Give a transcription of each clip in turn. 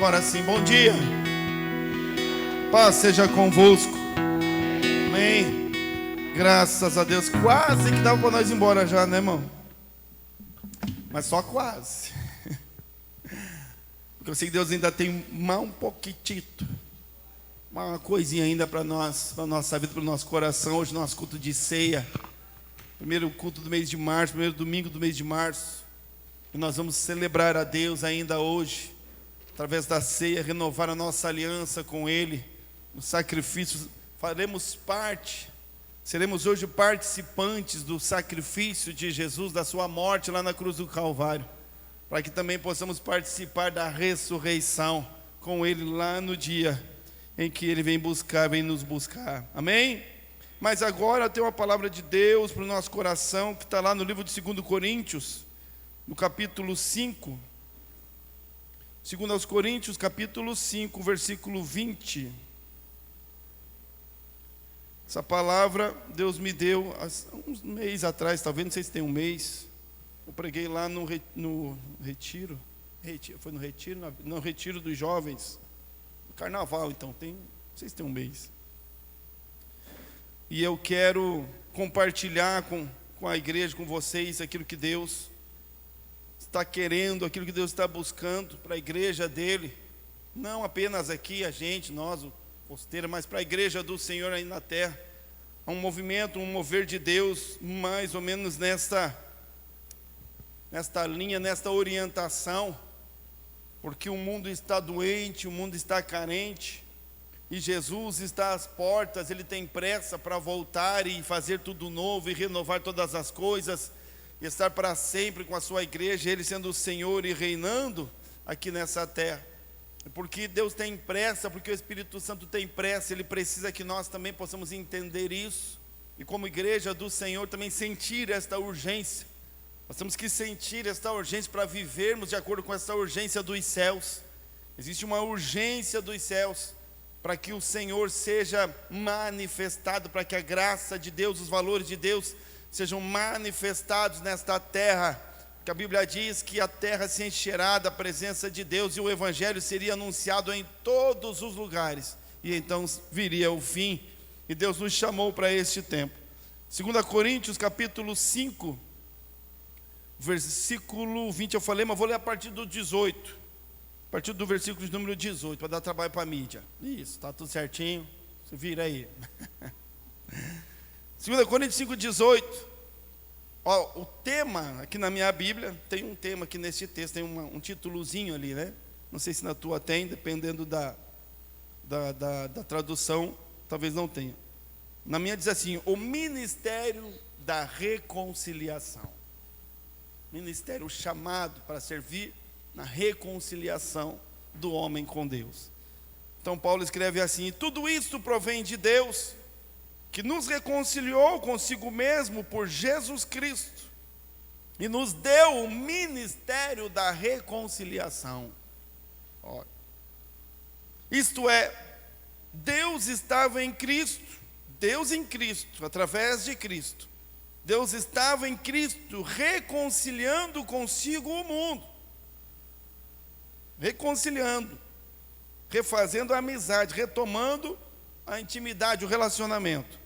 agora sim. Bom dia. Paz seja convosco. Amém. Graças a Deus. Quase que dava para nós ir embora já, né, irmão? Mas só quase. Porque eu sei que Deus ainda tem um pouquitito, uma coisinha ainda para nós, para a nossa vida, para o nosso coração. Hoje nosso culto de ceia. Primeiro culto do mês de março, primeiro domingo do mês de março. E nós vamos celebrar a Deus ainda hoje, através da ceia, renovar a nossa aliança com Ele, no sacrifício. Faremos parte, seremos hoje participantes do sacrifício de Jesus, da sua morte lá na cruz do Calvário, para que também possamos participar da ressurreição com Ele lá no dia em que Ele vem nos buscar. Amém? Mas agora tem uma palavra de Deus para o nosso coração, que está lá no livro de 2 Coríntios, no capítulo 5, 2 Coríntios, capítulo 5, versículo 20. Essa palavra Deus me deu há uns meses atrás, talvez, não sei se tem um mês. Eu preguei lá no retiro. Foi no retiro? No retiro dos jovens. No carnaval, então, não sei se tem um mês. E eu quero compartilhar com a igreja, com vocês, aquilo que Deus está querendo, aquilo que Deus está buscando para a igreja dele, não apenas aqui a gente, nós, o Posteira, mas para a igreja do Senhor aí na terra. Há um movimento, um mover de Deus, mais ou menos nesta linha, nesta orientação, porque o mundo está doente, o mundo está carente, e Jesus está às portas. Ele tem pressa para voltar e fazer tudo novo e renovar todas as coisas, e estar para sempre com a sua igreja, Ele sendo o Senhor e reinando aqui nessa terra. Porque Deus tem pressa, porque o Espírito Santo tem pressa. Ele precisa que nós também possamos entender isso, e como igreja do Senhor também sentir esta urgência. Nós temos que sentir esta urgência para vivermos de acordo com essa urgência dos céus. Existe uma urgência dos céus para que o Senhor seja manifestado, para que a graça de Deus, os valores de Deus sejam manifestados nesta terra, que a Bíblia diz que a terra se encherá da presença de Deus, e o Evangelho seria anunciado em todos os lugares, e então viria o fim, e Deus nos chamou para este tempo. 2 Coríntios capítulo 5, versículo 20, eu falei, mas vou ler a partir do 18, a partir do versículo de número 18, para dar trabalho para a mídia. Isso, está tudo certinho, você vira aí. 2 Coríntios 5,18. O tema, aqui na minha Bíblia, tem um tema aqui nesse texto, tem um títulozinho ali, né? Não sei se na tua tem, dependendo da tradução, talvez não tenha. Na minha diz assim: o ministério da reconciliação. Ministério chamado para servir na reconciliação do homem com Deus. Então Paulo escreve assim: tudo isto provém de Deus, que nos reconciliou consigo mesmo por Jesus Cristo, e nos deu o ministério da reconciliação. Olha, isto é, Deus estava em Cristo, Deus em Cristo, através de Cristo, Deus estava em Cristo reconciliando consigo o mundo, reconciliando, refazendo a amizade, retomando a intimidade, o relacionamento,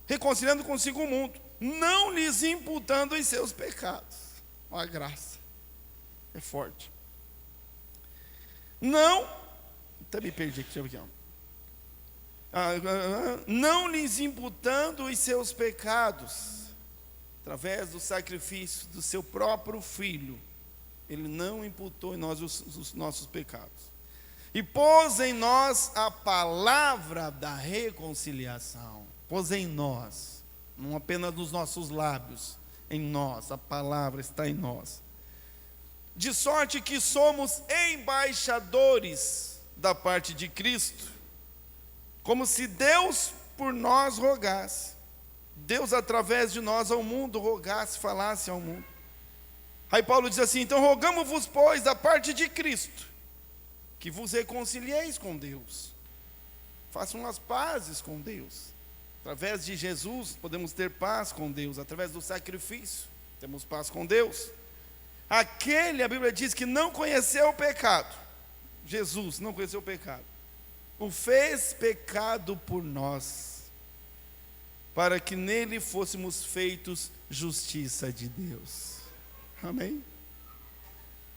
reconciliando consigo o mundo, não lhes imputando os seus pecados. Olha a graça, é forte. Não, até me perdi aqui, deixa eu ver aqui. Não lhes imputando os seus pecados, através do sacrifício do seu próprio Filho, Ele não imputou em nós os nossos pecados, e pôs em nós a palavra da reconciliação. Pôs em nós, não apenas nos nossos lábios, em nós, a palavra está em nós. De sorte que somos embaixadores da parte de Cristo, como se Deus por nós rogasse. Deus através de nós ao mundo rogasse, falasse ao mundo. Aí Paulo diz assim: então rogamos-vos, pois, da parte de Cristo, que vos reconcilieis com Deus, façam as pazes com Deus. Através de Jesus podemos ter paz com Deus, através do sacrifício temos paz com Deus. Aquele, a Bíblia diz, que não conheceu o pecado, Jesus não conheceu o pecado, o fez pecado por nós, para que nele fôssemos feitos justiça de Deus. Amém?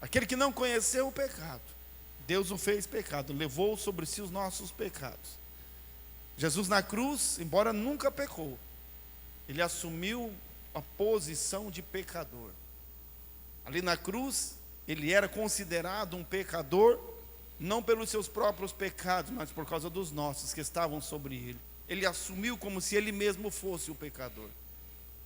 Aquele que não conheceu o pecado, Deus o fez pecado, levou sobre si os nossos pecados. Jesus na cruz, embora nunca pecou, ele assumiu a posição de pecador. Ali na cruz, ele era considerado um pecador, não pelos seus próprios pecados, mas por causa dos nossos que estavam sobre ele. Ele assumiu como se ele mesmo fosse o pecador.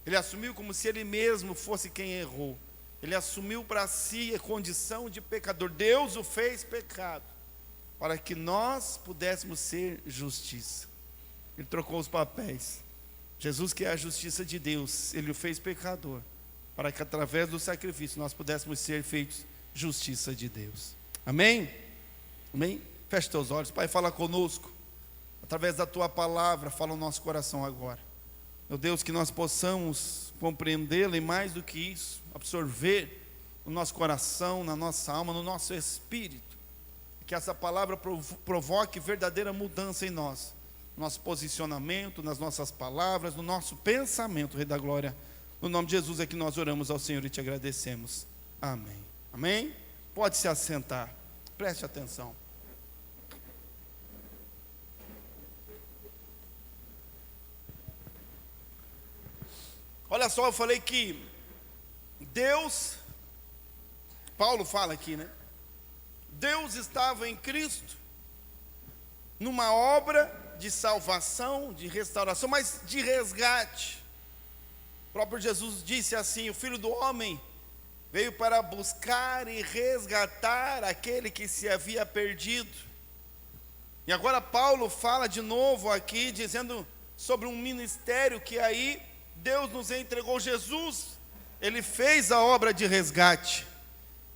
Ele assumiu como se ele mesmo fosse quem errou. Ele assumiu para si a condição de pecador. Deus o fez pecado, para que nós pudéssemos ser justiça. Ele trocou os papéis. Jesus, que é a justiça de Deus, ele o fez pecador, para que através do sacrifício nós pudéssemos ser feitos justiça de Deus. Amém? Amém? Feche teus olhos. Pai, fala conosco através da tua palavra, fala o nosso coração agora. Meu Deus, que nós possamos compreendê-la e mais do que isso, absorver no nosso coração, na nossa alma, no nosso espírito. Que essa palavra provoque verdadeira mudança em nós, no nosso posicionamento, nas nossas palavras, no nosso pensamento, Rei da Glória. No nome de Jesus é que nós oramos ao Senhor e te agradecemos. Amém. Amém? Pode se assentar. Preste atenção. Olha só, eu falei que Deus, Paulo fala aqui, né? Deus estava em Cristo, numa obra de salvação, de restauração, mas de resgate. O próprio Jesus disse assim: o Filho do Homem veio para buscar e resgatar aquele que se havia perdido. E agora Paulo fala de novo aqui, dizendo sobre um ministério que aí Deus nos entregou. Jesus, ele fez a obra de resgate.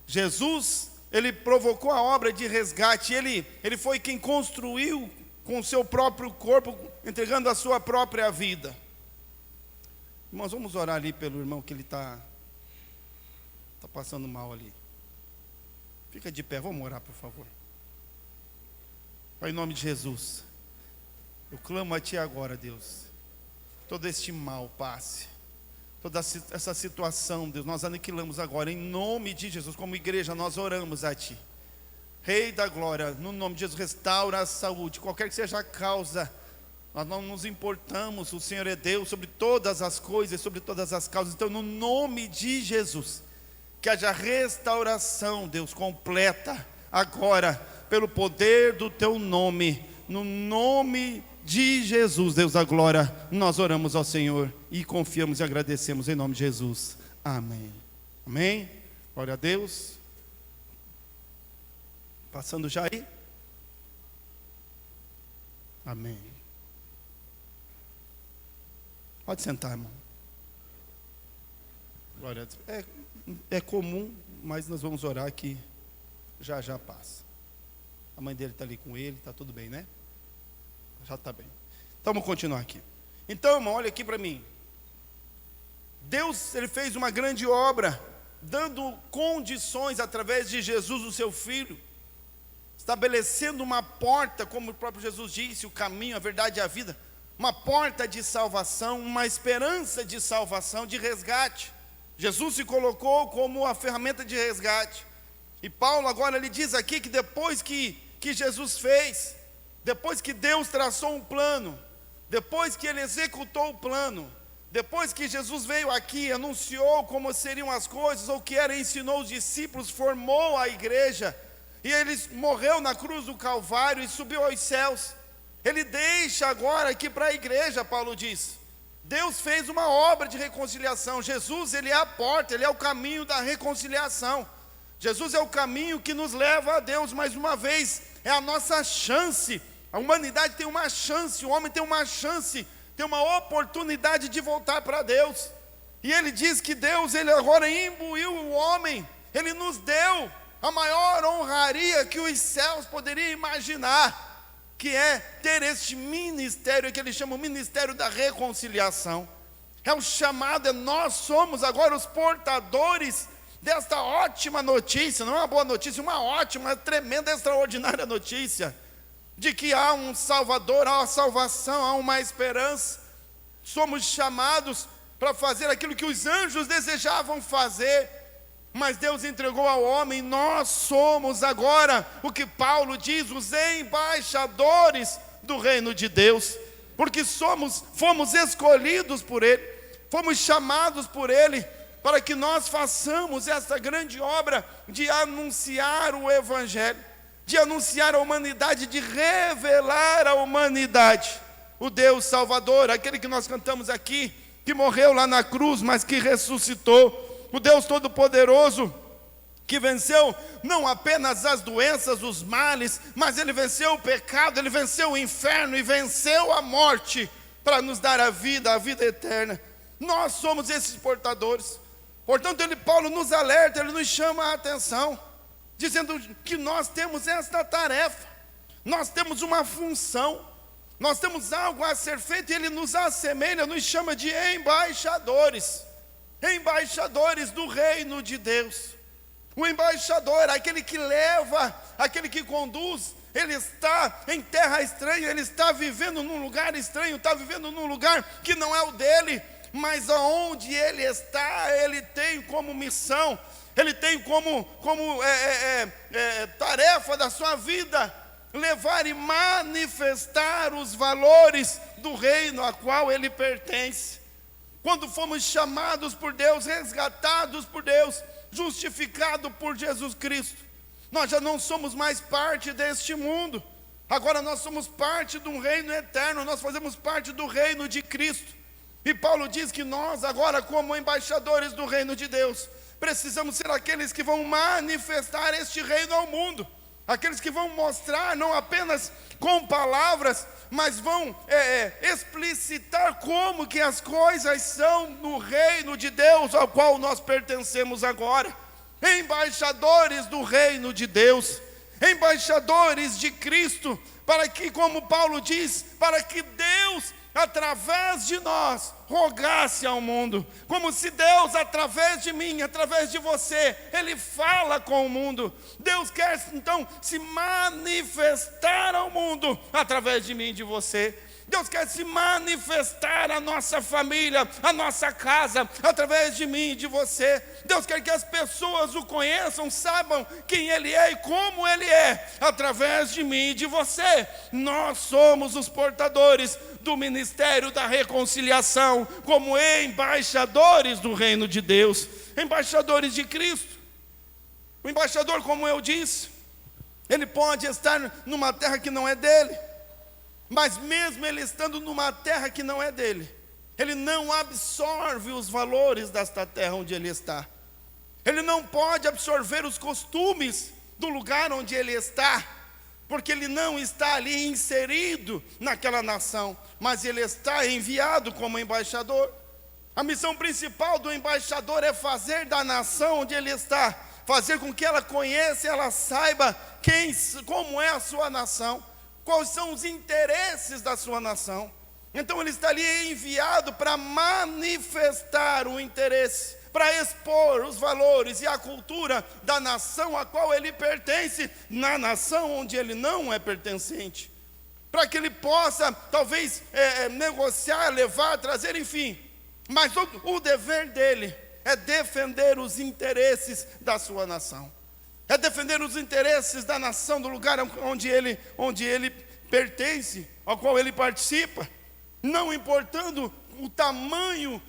Jesus, ele provocou a obra de resgate. Ele foi quem construiu com o seu próprio corpo, entregando a sua própria vida. Irmãos, vamos orar ali pelo irmão que ele está passando mal ali. Fica de pé, vamos orar, por favor. Pai, em nome de Jesus, eu clamo a Ti agora, Deus. Todo este mal passe, toda essa situação, Deus, nós aniquilamos agora, em nome de Jesus. Como igreja nós oramos a Ti, Rei da Glória, no nome de Jesus. Restaura a saúde, qualquer que seja a causa, nós não nos importamos, o Senhor é Deus sobre todas as coisas, sobre todas as causas. Então, no nome de Jesus, que haja restauração, Deus, completa agora, pelo poder do Teu nome, no nome de Jesus, Deus da glória, nós oramos ao Senhor e confiamos e agradecemos em nome de Jesus. Amém. Amém. Glória a Deus. Passando já aí. Amém. Pode sentar, irmão. Glória a Deus. É comum, mas nós vamos orar que já passa. A mãe dele está ali com ele, está tudo bem, né? Já está bem. Então vamos continuar aqui. Então, irmão, olha aqui para mim. Deus, ele fez uma grande obra, dando condições através de Jesus, o seu Filho, estabelecendo uma porta, como o próprio Jesus disse, o caminho, a verdade e a vida, uma porta de salvação, uma esperança de salvação, de resgate. Jesus se colocou como a ferramenta de resgate. E Paulo agora ele diz aqui que depois que Jesus fez, depois que Deus traçou um plano, depois que ele executou o plano, depois que Jesus veio aqui, anunciou como seriam as coisas, ou que era, ensinou os discípulos, formou a igreja, e ele morreu na cruz do Calvário e subiu aos céus, ele deixa agora aqui para a igreja, Paulo diz, Deus fez uma obra de reconciliação. Jesus, ele é a porta, ele é o caminho da reconciliação. Jesus é o caminho que nos leva a Deus. Mais uma vez, é a nossa chance. A humanidade tem uma chance, o homem tem uma chance, tem uma oportunidade de voltar para Deus. E ele diz que Deus, ele agora imbuiu o homem, ele nos deu a maior honraria que os céus poderiam imaginar, que é ter este ministério que ele chama o ministério da reconciliação. É o chamado, nós somos agora os portadores desta ótima notícia, não é uma boa notícia, uma ótima, tremenda, extraordinária notícia, de que há um Salvador, há uma salvação, há uma esperança. Somos chamados para fazer aquilo que os anjos desejavam fazer, mas Deus entregou ao homem. Nós somos agora o que Paulo diz, os embaixadores do reino de Deus, porque fomos escolhidos por Ele, fomos chamados por Ele, para que nós façamos essa grande obra de anunciar o Evangelho, de anunciar a humanidade, de revelar à humanidade o Deus Salvador, aquele que nós cantamos aqui, que morreu lá na cruz, mas que ressuscitou, o Deus Todo-Poderoso, que venceu não apenas as doenças, os males, mas Ele venceu o pecado, Ele venceu o inferno e venceu a morte, para nos dar a vida eterna. Nós somos esses portadores. Portanto, Paulo nos alerta, ele nos chama a atenção, dizendo que nós temos esta tarefa, nós temos uma função, nós temos algo a ser feito, e ele nos assemelha, nos chama de embaixadores, embaixadores do reino de Deus. O embaixador, aquele que leva, aquele que conduz, ele está em terra estranha, ele está vivendo num lugar estranho, está vivendo num lugar que não é o dele, mas aonde ele está, ele tem como missão, ele tem como tarefa da sua vida, levar e manifestar os valores do reino a qual ele pertence. Quando fomos chamados por Deus, resgatados por Deus, justificados por Jesus Cristo, nós já não somos mais parte deste mundo, agora nós somos parte de um reino eterno, nós fazemos parte do reino de Cristo. E Paulo diz que nós agora, como embaixadores do reino de Deus, precisamos ser aqueles que vão manifestar este reino ao mundo, aqueles que vão mostrar, não apenas com palavras, mas vão explicitar como que as coisas são no reino de Deus ao qual nós pertencemos agora. Embaixadores do reino de Deus, embaixadores de Cristo, para que, como Paulo diz, para que Deus, através de nós, rogasse ao mundo, como se Deus, através de mim, através de você, Ele fala com o mundo. Deus quer então se manifestar ao mundo, através de mim e de você. Deus quer se manifestar à nossa família, à nossa casa, através de mim e de você. Deus quer que as pessoas o conheçam, saibam quem Ele é e como Ele é, através de mim e de você. Nós somos os portadores do ministério da reconciliação, como embaixadores do reino de Deus, embaixadores de Cristo. O embaixador, como eu disse, ele pode estar numa terra que não é dele, mas mesmo ele estando numa terra que não é dele, ele não absorve os valores desta terra onde ele está. Ele não pode absorver os costumes do lugar onde ele está, porque ele não está ali inserido naquela nação, mas ele está enviado como embaixador. A missão principal do embaixador é fazer da nação onde ele está, fazer com que ela conheça, ela saiba como é a sua nação, quais são os interesses da sua nação. Então ele está ali enviado para manifestar o interesse, para expor os valores e a cultura da nação a qual ele pertence, na nação onde ele não é pertencente, para que ele possa talvez negociar, levar, trazer, enfim. Mas o dever dele é defender os interesses da sua nação, é defender os interesses da nação, do lugar onde ele pertence, ao qual ele participa, não importando o tamanho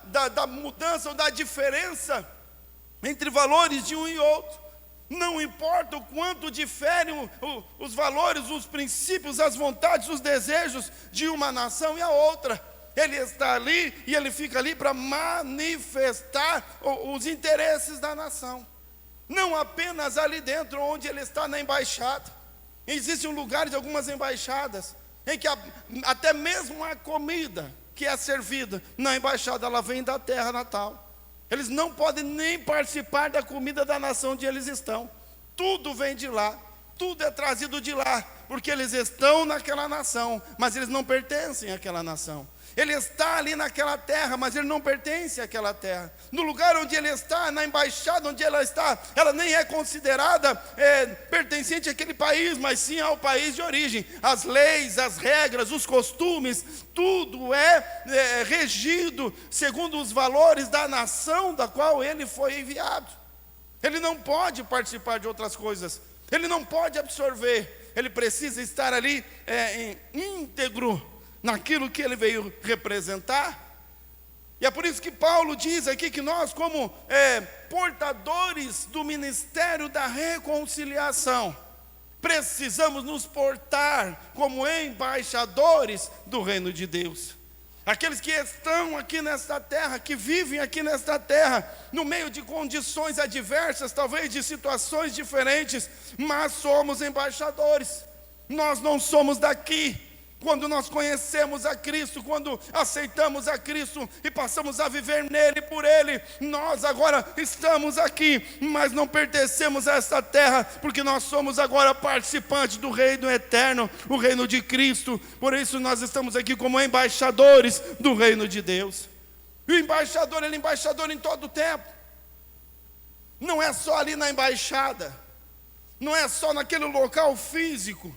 da mudança ou da diferença entre valores de um e outro. Não importa o quanto diferem os valores, os princípios, as vontades, os desejos de uma nação e a outra. Ele está ali e ele fica ali para manifestar os interesses da nação. Não apenas ali dentro onde ele está na embaixada. Existe um lugar de algumas embaixadas em que até mesmo a comida que é servida na embaixada, ela vem da terra natal. Eles não podem nem participar da comida da nação onde eles estão. Tudo vem de lá, tudo é trazido de lá, porque eles estão naquela nação, mas eles não pertencem àquela nação. Ele está ali naquela terra, mas ele não pertence àquela terra. No lugar onde ele está, na embaixada onde ela está, ela nem é considerada pertencente àquele país, mas sim ao país de origem. As leis, as regras, os costumes, tudo é regido segundo os valores da nação da qual ele foi enviado. Ele não pode participar de outras coisas, ele não pode absorver, ele precisa estar ali íntegro naquilo que ele veio representar. E é por isso que Paulo diz aqui que nós, como portadores do ministério da reconciliação, precisamos nos portar como embaixadores do reino de Deus. Aqueles que estão aqui nesta terra, que vivem aqui nesta terra, no meio de condições adversas, talvez de situações diferentes, mas somos embaixadores. Nós não somos daqui. Quando nós conhecemos a Cristo, quando aceitamos a Cristo e passamos a viver nele, por ele, nós agora estamos aqui, mas não pertencemos a esta terra, porque nós somos agora participantes do reino eterno, o reino de Cristo. Por isso nós estamos aqui como embaixadores do reino de Deus. E o embaixador, ele é embaixador em todo o tempo. Não é só ali na embaixada, não é só naquele local físico,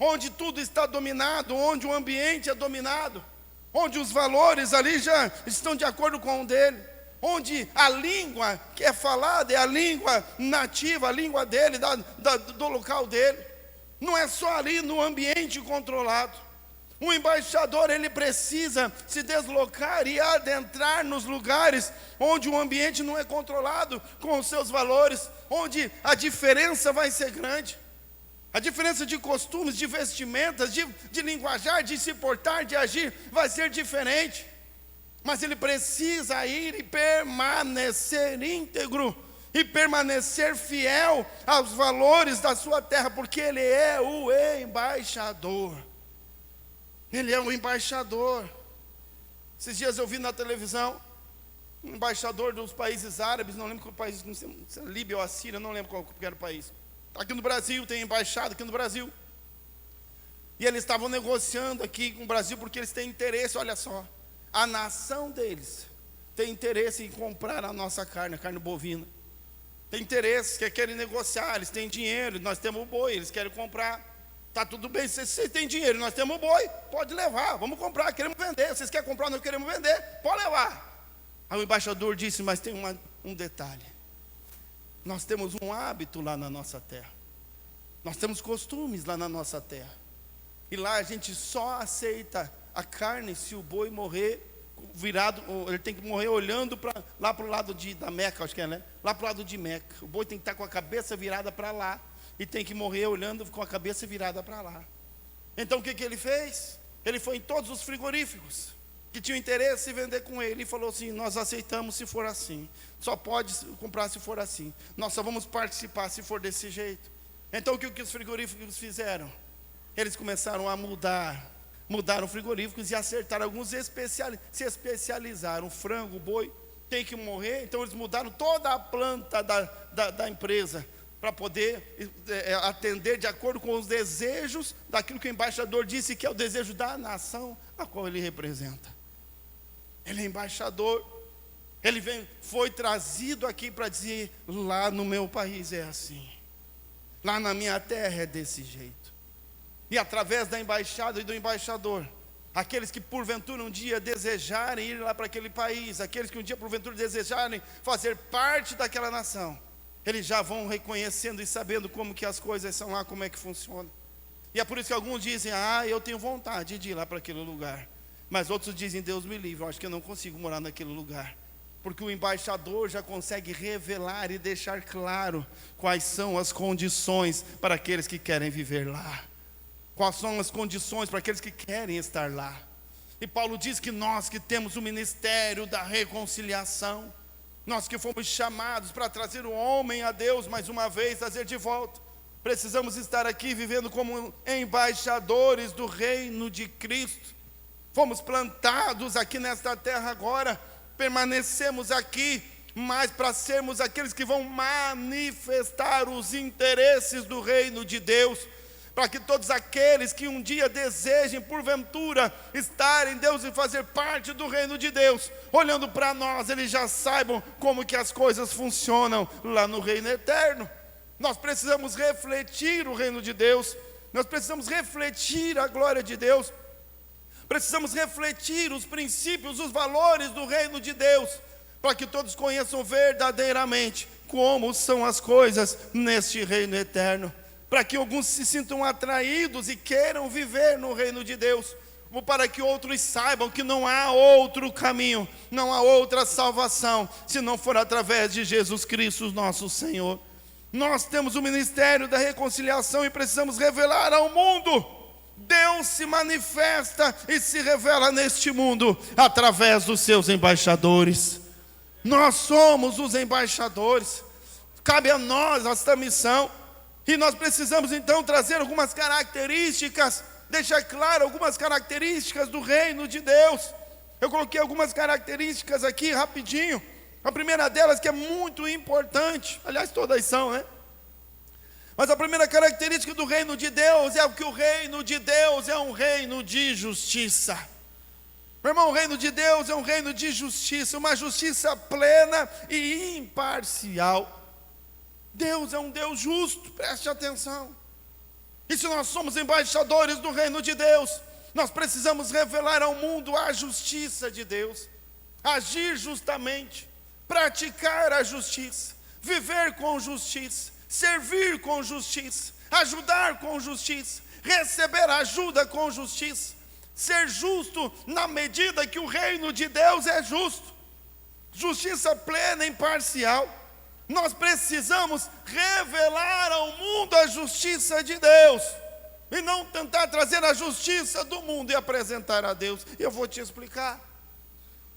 onde tudo está dominado, onde o ambiente é dominado, onde os valores ali já estão de acordo com o dele, onde a língua que é falada é a língua nativa, a língua dele, do local dele. Não é só ali no ambiente controlado. O embaixador, ele precisa se deslocar e adentrar nos lugares onde o ambiente não é controlado com os seus valores, onde a diferença vai ser grande. A diferença de costumes, de vestimentas, de linguajar, de se portar, de agir, vai ser diferente. Mas ele precisa ir e permanecer íntegro, e permanecer fiel aos valores da sua terra, porque ele é o embaixador. Ele é o embaixador. Esses dias eu vi na televisão um embaixador dos países árabes, não lembro qual país, não sei, Líbia ou a Síria, não lembro qual era o país. Aqui no Brasil, tem embaixada aqui no Brasil. E eles estavam negociando aqui com o Brasil, porque eles têm interesse, olha só. A nação deles tem interesse em comprar a nossa carne, a carne bovina. Tem interesse, querem negociar, eles têm dinheiro, nós temos o boi, eles querem comprar. Está tudo bem, vocês têm dinheiro, nós temos o boi, pode levar, vamos comprar, queremos vender. Vocês querem comprar, nós queremos vender, pode levar. Aí o embaixador disse, mas tem um detalhe. Nós temos um hábito lá na nossa terra. Nós temos costumes lá na nossa terra. E lá a gente só aceita a carne se o boi morrer virado, ele tem que morrer olhando lá para o lado da Meca, acho que é, né? Lá para o lado de Meca. O boi tem que estar com a cabeça virada para lá e tem que morrer olhando com a cabeça virada para lá. Então o que ele fez? Ele foi em todos os frigoríficos que tinham interesse em vender com ele, e falou assim, nós aceitamos se for assim, só pode comprar se for assim, nós só vamos participar se for desse jeito. Então o que os frigoríficos fizeram? Eles começaram a mudaram frigoríficos e acertaram alguns, se especializaram. O frango, o boi tem que morrer, então eles mudaram toda a planta da empresa, para poder atender de acordo com os desejos daquilo que o embaixador disse que é o desejo da nação a qual ele representa. Ele é embaixador, foi trazido aqui para dizer, lá no meu país é assim, lá na minha terra é desse jeito. E através da embaixada e do embaixador, aqueles que porventura um dia desejarem ir lá para aquele país, aqueles que um dia porventura desejarem fazer parte daquela nação, eles já vão reconhecendo e sabendo como que as coisas são lá, como é que funciona. E é por isso que alguns dizem, eu tenho vontade de ir lá para aquele lugar. Mas outros dizem, Deus me livre, eu acho que eu não consigo morar naquele lugar. Porque o embaixador já consegue revelar e deixar claro quais são as condições para aqueles que querem viver lá. Quais são as condições para aqueles que querem estar lá. E Paulo diz que nós que temos o ministério da reconciliação, nós que fomos chamados para trazer o homem a Deus mais uma vez, trazer de volta, precisamos estar aqui vivendo como embaixadores do reino de Cristo. Fomos plantados aqui nesta terra agora, permanecemos aqui, mas para sermos aqueles que vão manifestar os interesses do reino de Deus, para que todos aqueles que um dia desejem, porventura, estar em Deus e fazer parte do reino de Deus, olhando para nós, eles já saibam como que as coisas funcionam lá no reino eterno. Nós precisamos refletir o reino de Deus, nós precisamos refletir a glória de Deus, precisamos refletir os princípios, os valores do reino de Deus, para que todos conheçam verdadeiramente como são as coisas neste reino eterno, para que alguns se sintam atraídos e queiram viver no reino de Deus, ou para que outros saibam que não há outro caminho, não há outra salvação, se não for através de Jesus Cristo, nosso Senhor. Nós temos o ministério da reconciliação e precisamos revelar ao mundo. Deus se manifesta e se revela neste mundo através dos seus embaixadores. Nós somos os embaixadores, cabe a nós esta missão. E nós precisamos então trazer algumas características, deixar claro algumas características do reino de Deus. Eu coloquei algumas características aqui rapidinho. A primeira delas, que é muito importante, aliás todas são, né? Mas a primeira característica do reino de Deus é que o reino de Deus é um reino de justiça. Meu irmão, o reino de Deus é um reino de justiça, uma justiça plena e imparcial. Deus é um Deus justo, preste atenção. E se nós somos embaixadores do reino de Deus, nós precisamos revelar ao mundo a justiça de Deus, agir justamente, praticar a justiça, viver com justiça, servir com justiça, ajudar com justiça, receber ajuda com justiça, ser justo na medida que o reino de Deus é justo, justiça plena e imparcial. Nós precisamos revelar ao mundo a justiça de Deus, e não tentar trazer a justiça do mundo e apresentar a Deus. E eu vou te explicar,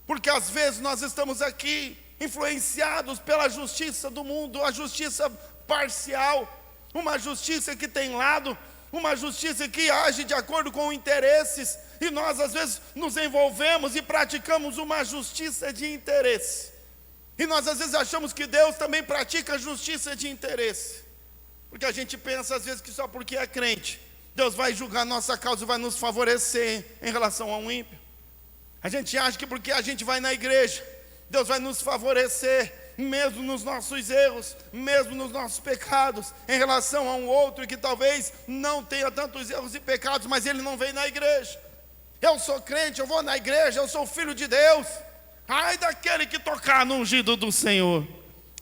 porque às vezes nós estamos aqui influenciados pela justiça do mundo, a justiça parcial, uma justiça que tem lado, uma justiça que age de acordo com interesses, e nós às vezes nos envolvemos e praticamos uma justiça de interesse. E nós às vezes achamos que Deus também pratica justiça de interesse, porque a gente pensa às vezes que só porque é crente, Deus vai julgar nossa causa e vai nos favorecer em relação a um ímpio. A gente acha que porque a gente vai na igreja, Deus vai nos favorecer, mesmo nos nossos erros, mesmo nos nossos pecados, em relação a um outro que talvez não tenha tantos erros e pecados, mas ele não vem na igreja. Eu sou crente, eu vou na igreja, eu sou filho de Deus. Ai daquele que tocar no ungido do Senhor.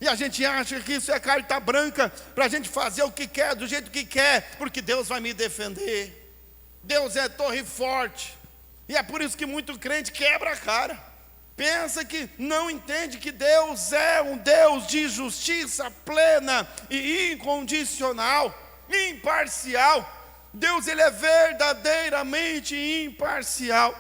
E a gente acha que isso é carta branca para a gente fazer o que quer, do jeito que quer, porque Deus vai me defender. Deus é torre forte. E é por isso que muito crente quebra a cara. Pensa que não entende que Deus é um Deus de justiça plena e incondicional, imparcial. Deus, ele é verdadeiramente imparcial.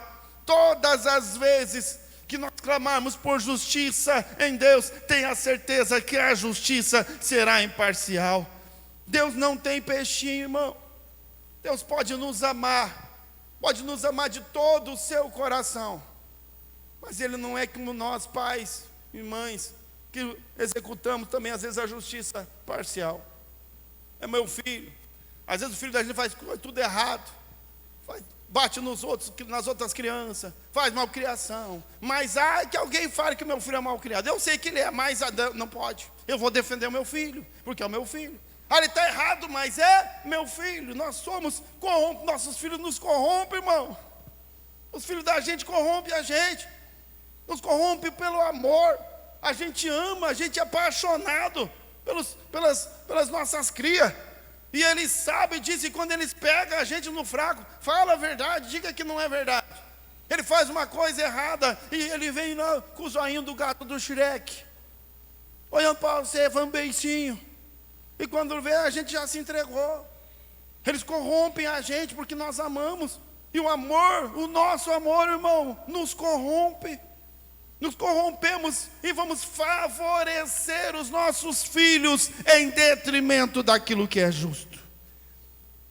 Todas as vezes que nós clamarmos por justiça em Deus, tenha certeza que a justiça será imparcial. Deus não tem peixinho, irmão. Deus pode nos amar de todo o seu coração, mas Ele não é como nós, pais e mães, que executamos também às vezes a justiça parcial. É meu filho, às vezes o filho da gente faz tudo errado, bate nos outros, nas outras crianças, faz malcriação, mas que alguém fale que meu filho é malcriado. Eu sei que ele é, mas não pode. Eu vou defender o meu filho, porque é o meu filho. Ele está errado, mas é meu filho. Nós somos corrompos, nossos filhos nos corrompem, irmão. Os filhos da gente corrompem a gente, nos corrompem pelo amor. A gente ama, a gente é apaixonado pelas nossas crias. E eles sabem disso, e quando eles pegam a gente no fraco, fala a verdade, diga que não é verdade. Ele faz uma coisa errada, e ele vem com o zoinho do gato do Shrek, olhando para você, faz um beicinho. E quando vê, a gente já se entregou. Eles corrompem a gente porque nós amamos. E o amor, o nosso amor, irmão, nos corrompe. Nos corrompemos e vamos favorecer os nossos filhos em detrimento daquilo que é justo.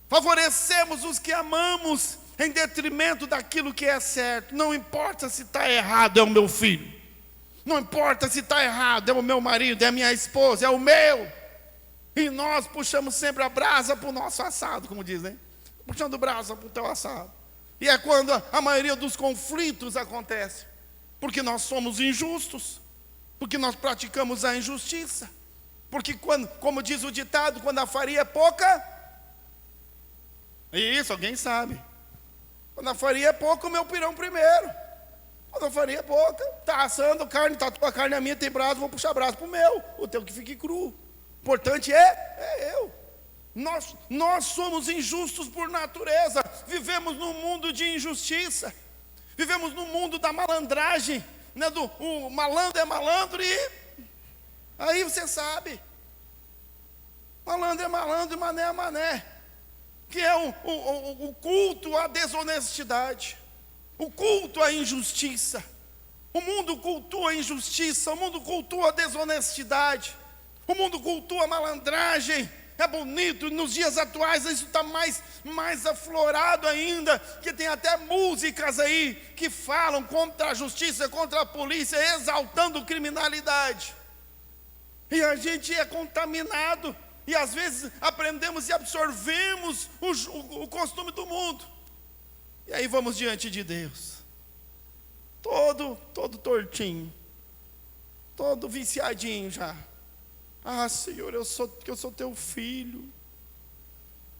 Favorecemos os que amamos em detrimento daquilo que é certo. Não importa se está errado, é o meu filho. Não importa se está errado, é o meu marido, é a minha esposa, é o meu. E nós puxamos sempre a brasa para o nosso assado, como diz, né? Puxando brasa para o teu assado. E é quando a maioria dos conflitos acontece. Porque nós somos injustos. Porque nós praticamos a injustiça. Porque quando, como diz o ditado, quando a farinha é pouca... Isso, alguém sabe. Quando a farinha é pouca, o meu pirão primeiro. Quando a farinha é pouca, está assando carne, tá, a tua carne é minha, tem brasa, vou puxar brasa para o meu. O teu que fique cru. O importante é eu. Nós somos injustos por natureza. Vivemos num mundo de injustiça. Vivemos num mundo da malandragem, né? O malandro é malandro e... Aí você sabe. Malandro é malandro e mané é mané. Que é o culto à desonestidade. O culto à injustiça. O mundo cultua a injustiça. O mundo cultua a desonestidade. O mundo cultua a malandragem. É bonito, nos dias atuais isso está mais aflorado ainda, que tem até músicas aí que falam contra a justiça, contra a polícia, exaltando criminalidade. E a gente é contaminado, e às vezes aprendemos e absorvemos o costume do mundo. E aí vamos diante de Deus, todo tortinho, todo viciadinho já. Ah, Senhor, porque eu sou teu filho.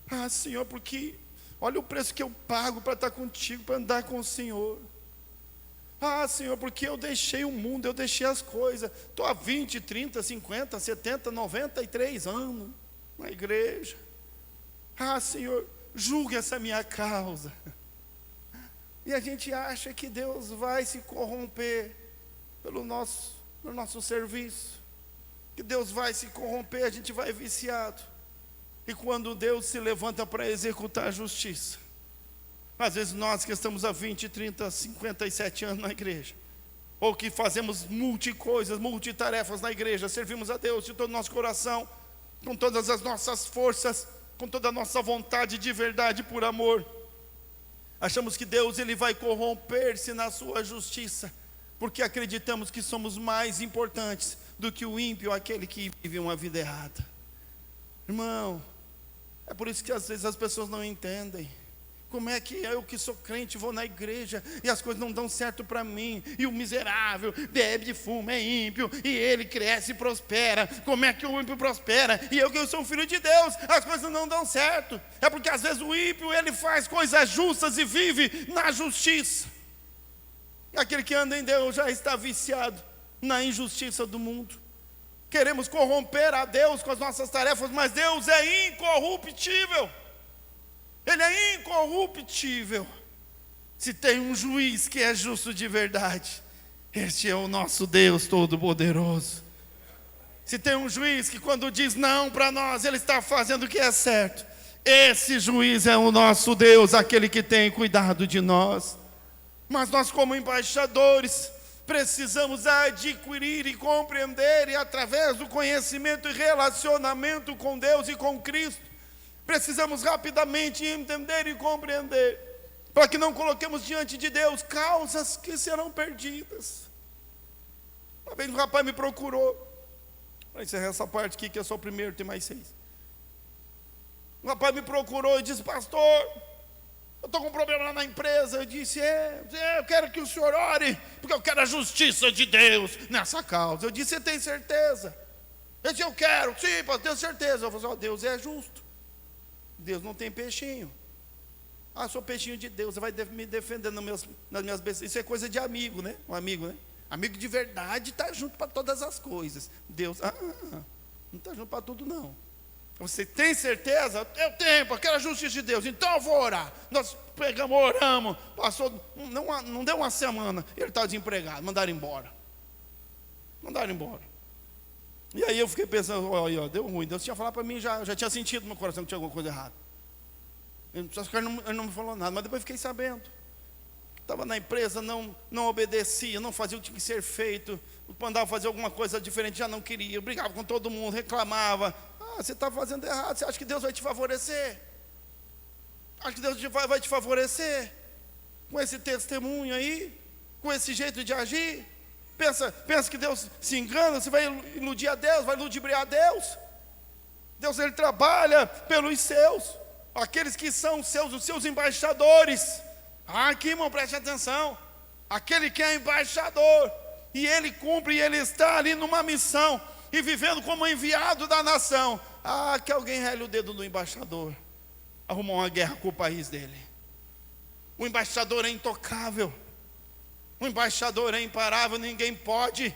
Ah, Senhor, porque olha o preço que eu pago para estar contigo, para andar com o Senhor. Ah, Senhor, porque eu deixei o mundo, eu deixei as coisas. Estou há 20, 30, 50, 70, 93 anos na igreja. Ah, Senhor, julgue essa minha causa. E a gente acha que Deus vai se corromper pelo nosso serviço. Que Deus vai se corromper, a gente vai viciado. E quando Deus se levanta para executar a justiça, às vezes nós que estamos há 20, 30, 57 anos na igreja, ou que fazemos multicoisas, multitarefas na igreja, servimos a Deus de todo o nosso coração, com todas as nossas forças, com toda a nossa vontade de verdade por amor, achamos que Deus ele vai corromper-se na sua justiça, porque acreditamos que somos mais importantes do que o ímpio, aquele que vive uma vida errada. Irmão, é por isso que às vezes as pessoas não entendem. Como é que eu que sou crente vou na igreja e as coisas não dão certo para mim, e o miserável bebe e fuma, é ímpio, e ele cresce e prospera. Como é que o ímpio prospera? E eu que sou filho de Deus, as coisas não dão certo. É porque às vezes o ímpio ele faz coisas justas e vive na justiça. Aquele que anda em Deus já está viciado na injustiça do mundo. Queremos corromper a Deus com as nossas tarefas, mas Deus é incorruptível. Ele é incorruptível. Se tem um juiz que é justo de verdade, este é o nosso Deus Todo-Poderoso. Se tem um juiz que quando diz não para nós, ele está fazendo o que é certo, esse juiz é o nosso Deus, aquele que tem cuidado de nós. Mas nós, como embaixadores, precisamos adquirir e compreender, e através do conhecimento e relacionamento com Deus e com Cristo, precisamos rapidamente entender e compreender, para que não coloquemos diante de Deus causas que serão perdidas. Uma vez um rapaz me procurou, para encerrar essa parte aqui, que é só o primeiro, tem mais 6. Um rapaz me procurou e disse: pastor, eu estou com um problema lá na empresa. Eu disse: eu quero que o senhor ore, porque eu quero a justiça de Deus nessa causa. Eu disse: você tem certeza? Ele disse: eu quero. Sim, pastor, tenho certeza. Eu falei: Deus é justo. Deus não tem peixinho. Ah, sou peixinho de Deus, você vai me defender nas minhas besteiras. Isso é coisa de amigo, né? Um amigo, né? Amigo de verdade está junto para todas as coisas. Deus, não está junto para tudo, não. Você tem certeza? Eu tenho, porque era a justiça de Deus. Então eu vou orar. Nós pegamos, oramos. Passou, não deu uma semana, ele estava desempregado. Mandaram embora. E aí eu fiquei pensando: olha, deu ruim. Deus tinha falado para mim, já tinha sentido no meu coração que tinha alguma coisa errada. Ele não me falou nada, mas depois fiquei sabendo. Estava na empresa, não obedecia, não fazia o que tinha que ser feito. Mandava fazer alguma coisa diferente, já não queria. Brigava com todo mundo, reclamava. Você está fazendo errado. Você acha que Deus vai te favorecer? Acha que Deus vai te favorecer? Com esse testemunho aí? Com esse jeito de agir? Pensa que Deus se engana? Você vai iludir a Deus? Vai ludibriar a Deus? Deus, ele trabalha pelos seus, aqueles que são os seus embaixadores. Aqui, irmão, preste atenção. Aquele que é embaixador, e ele cumpre, e ele está ali numa missão, e vivendo como enviado da nação. Que alguém rele o dedo do embaixador, arrumou uma guerra com o país dele. O embaixador é intocável, o embaixador é imparável, ninguém pode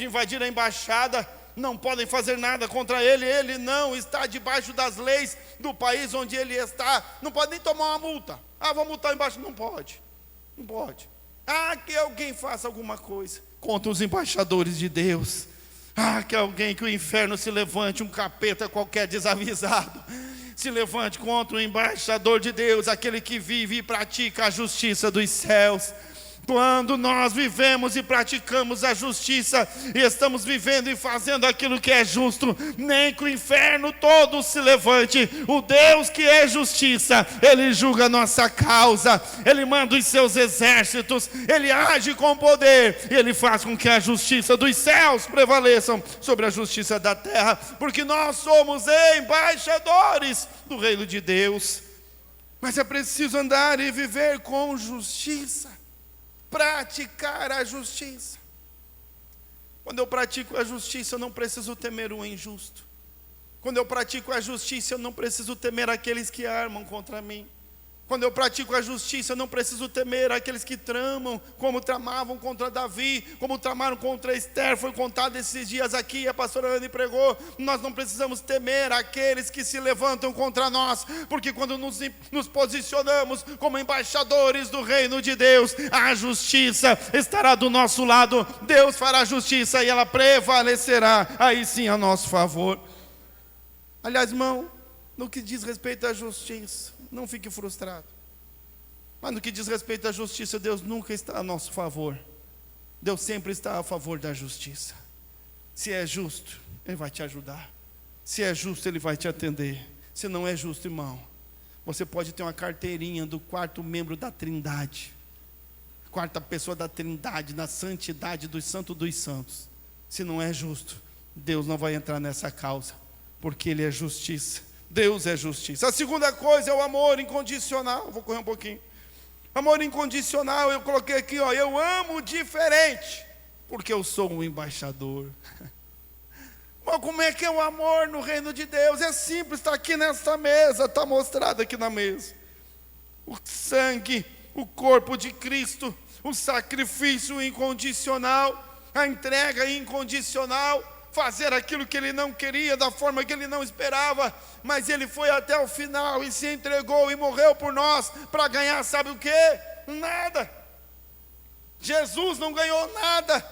invadir a embaixada, não podem fazer nada contra ele. Ele não está debaixo das leis do país onde ele está, não pode nem tomar uma multa. Vou multar o embaixador, não pode. Que alguém faça alguma coisa contra os embaixadores de Deus. Que o inferno se levante, um capeta qualquer desavisado, se levante contra o embaixador de Deus, aquele que vive e pratica a justiça dos céus. Quando nós vivemos e praticamos a justiça, e estamos vivendo e fazendo aquilo que é justo, nem que o inferno todo se levante. O Deus que é justiça, Ele julga a nossa causa, Ele manda os seus exércitos, Ele age com poder, e Ele faz com que a justiça dos céus prevaleçam sobre a justiça da terra, porque nós somos embaixadores do reino de Deus. Mas é preciso andar e viver com justiça, praticar a justiça. Quando eu pratico a justiça, eu não preciso temer o injusto. Quando eu pratico a justiça, eu não preciso temer aqueles que armam contra mim. Quando eu pratico a justiça, eu não preciso temer aqueles que tramam, como tramavam contra Davi, como tramaram contra Esther. Foi contado esses dias aqui, a pastora Anne pregou. Nós não precisamos temer aqueles que se levantam contra nós, porque quando nos posicionamos como embaixadores do reino de Deus, a justiça estará do nosso lado. Deus fará justiça e ela prevalecerá, aí sim, a nosso favor. Aliás, irmão, no que diz respeito à justiça, não fique frustrado. Mas no que diz respeito à justiça, Deus nunca está a nosso favor. Deus sempre está a favor da justiça. Se é justo, Ele vai te ajudar. Se é justo, Ele vai te atender. Se não é justo, irmão, você pode ter uma carteirinha do quarto membro da Trindade, quarta pessoa da Trindade, na santidade dos santos dos santos. Se não é justo, Deus não vai entrar nessa causa, porque Ele é justiça. Deus é justiça. A segunda coisa é o amor incondicional. Vou correr um pouquinho. Amor incondicional, eu coloquei aqui, eu amo diferente, porque eu sou um embaixador. Mas como é que é o amor no reino de Deus? É simples, está aqui nessa mesa, está mostrado aqui na mesa. O sangue, o corpo de Cristo, o sacrifício incondicional, a entrega incondicional, fazer aquilo que Ele não queria, da forma que Ele não esperava, mas Ele foi até o final e se entregou e morreu por nós, para ganhar sabe o quê? Nada. Jesus não ganhou nada.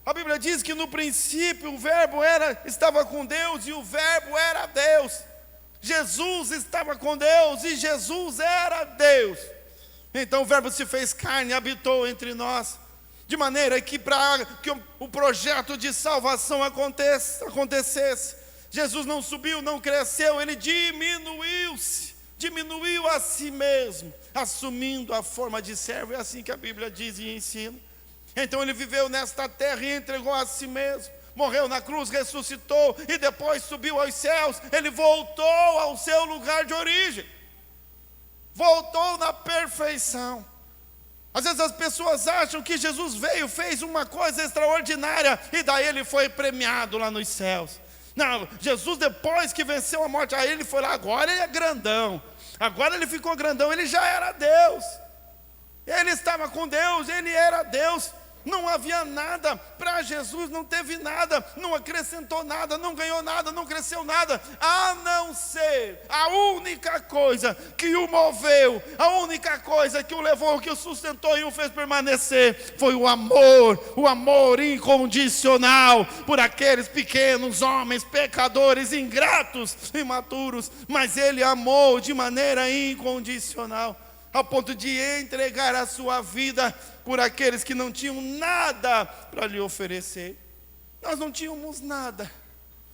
A Bíblia diz que no princípio o verbo estava com Deus e o verbo era Deus. Jesus estava com Deus e Jesus era Deus. Então o verbo se fez carne e habitou entre nós, de maneira que para que o projeto de salvação acontecesse, Jesus não subiu, não cresceu, Ele diminuiu a si mesmo, assumindo a forma de servo. É assim que a Bíblia diz e ensina. Então Ele viveu nesta terra e entregou a si mesmo, morreu na cruz, ressuscitou e depois subiu aos céus. Ele voltou ao seu lugar de origem, voltou na perfeição. Às vezes as pessoas acham que Jesus veio, fez uma coisa extraordinária e daí Ele foi premiado lá nos céus. Não, Jesus depois que venceu a morte, aí Ele foi lá, agora Ele é grandão, agora Ele ficou grandão. Ele já era Deus, Ele estava com Deus, Ele era Deus. Não havia nada para Jesus, não teve nada, não acrescentou nada, não ganhou nada, não cresceu nada, a não ser a única coisa que o moveu, a única coisa que o levou, que o sustentou e o fez permanecer, foi o amor incondicional por aqueles pequenos homens, pecadores, ingratos, imaturos. Mas Ele amou de maneira incondicional, ao ponto de entregar a sua vida por aqueles que não tinham nada para lhe oferecer. Nós não tínhamos nada,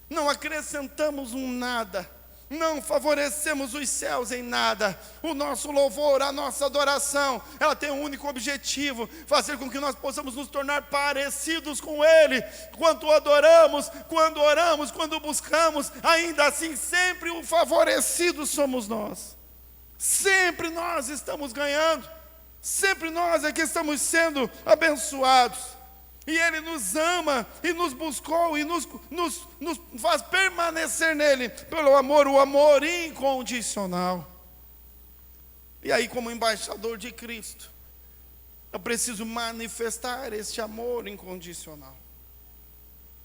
não acrescentamos nada, não favorecemos os céus em nada. O nosso louvor, a nossa adoração, ela tem um único objetivo: fazer com que nós possamos nos tornar parecidos com Ele. Quando adoramos, quando oramos, quando buscamos, ainda assim sempre o favorecido somos nós. Sempre nós estamos ganhando, sempre nós é que estamos sendo abençoados. E Ele nos ama e nos buscou e nos faz permanecer nele pelo amor, o amor incondicional. E aí, como embaixador de Cristo, eu preciso manifestar este amor incondicional.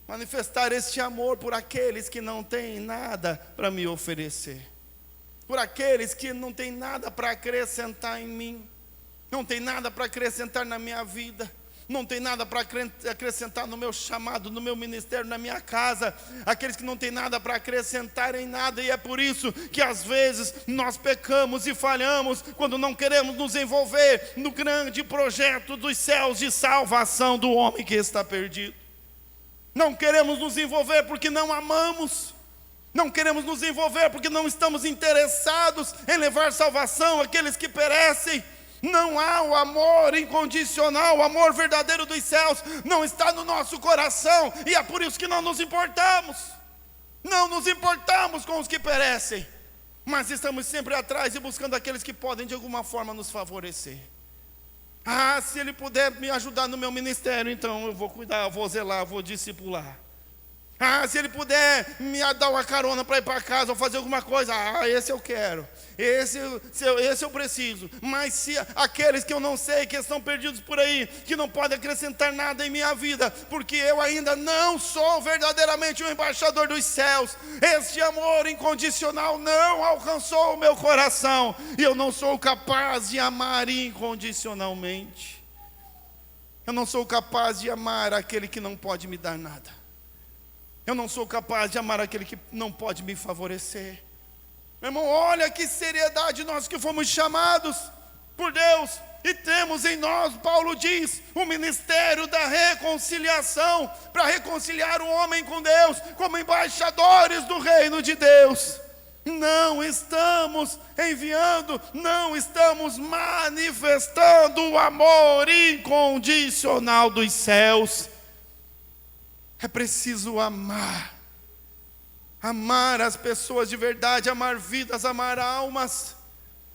Manifestar este amor por aqueles que não têm nada para me oferecer. Por aqueles que não têm nada para acrescentar em mim. Não tem nada para acrescentar na minha vida. Não tem nada para acrescentar no meu chamado, no meu ministério, na minha casa. Aqueles que não têm nada para acrescentar em nada. E é por isso que às vezes nós pecamos e falhamos quando não queremos nos envolver no grande projeto dos céus de salvação do homem que está perdido. Não queremos nos envolver porque não amamos. Não queremos nos envolver porque não estamos interessados em levar salvação àqueles que perecem. Não há o amor incondicional, o amor verdadeiro dos céus, não está no nosso coração, e é por isso que não nos importamos. Não nos importamos com os que perecem, mas estamos sempre atrás e buscando aqueles que podem de alguma forma nos favorecer. Se Ele puder me ajudar no meu ministério, então eu vou cuidar, eu vou zelar, eu vou discipular. Se Ele puder me dar uma carona para ir para casa ou fazer alguma coisa, esse eu quero, esse eu preciso. Mas se aqueles que eu não sei, que estão perdidos por aí, que não podem acrescentar nada em minha vida, porque eu ainda não sou verdadeiramente um embaixador dos céus, este amor incondicional não alcançou o meu coração, e eu não sou capaz de amar incondicionalmente. Eu não sou capaz de amar aquele que não pode me dar nada. Eu não sou capaz de amar aquele que não pode me favorecer. Meu irmão, olha que seriedade nós que fomos chamados por Deus. E temos em nós, Paulo diz, o ministério da reconciliação, para reconciliar o homem com Deus, como embaixadores do reino de Deus. Não estamos enviando, não estamos manifestando o amor incondicional dos céus. É preciso amar as pessoas de verdade, amar vidas, amar almas.